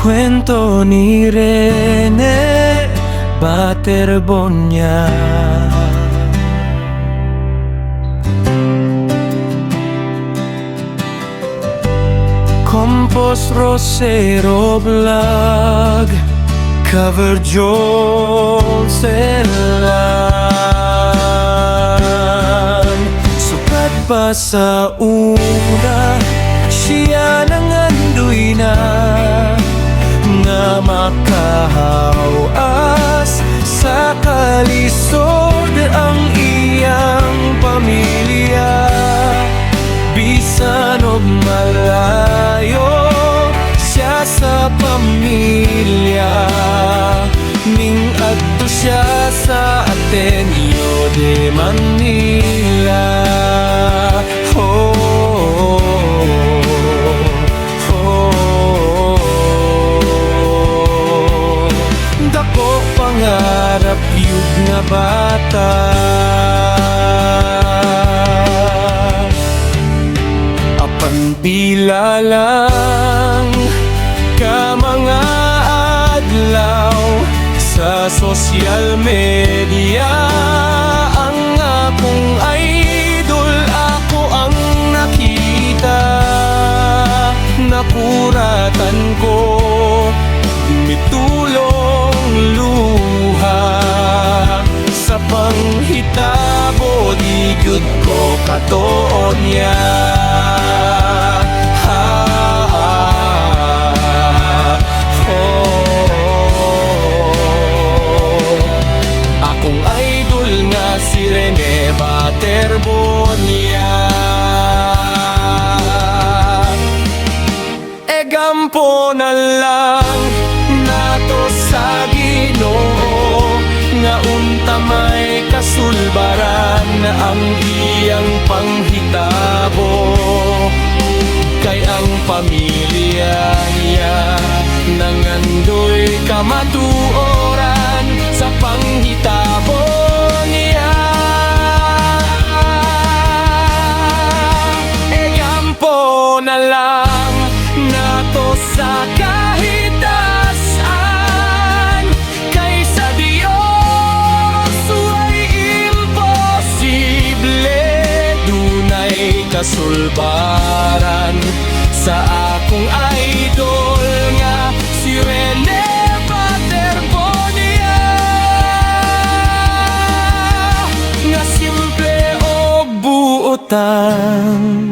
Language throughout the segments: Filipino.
kwento ni Rene Baterbonia. Compos Rosero Vlog, cover Joel Celan. Sukat pa sa una, siya nangandoy na nga makahawas sa kalisod ang iyang pamilya. Bisan og malayo siya sa pamilya, ning adto siya sa Ateneo de Manila. Oh, dako pangarap yug nga bata, bila lang ka mga adlaw sa social media. Ang akong idol, ako ang nakita, nakuratan ko, mitulong luha sa panghitabo, di gyud ko katuon niya. Akong idol nga si Rene Baterbonia. Egampo na lang nato sa Ginoo, nga unta may kasulbaran ang iyang panghitabo. Kay ang pamilya niya nangandoy kamatuoran sa panghitabo niya. Egampo na lang nato sa kahitasan, kay sa Dios way imposible. Dunay kasulbaran sa akong idol nga si Rene Baterbonia, nga simple o buotan.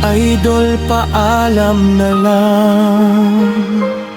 Idol, paalam na lang.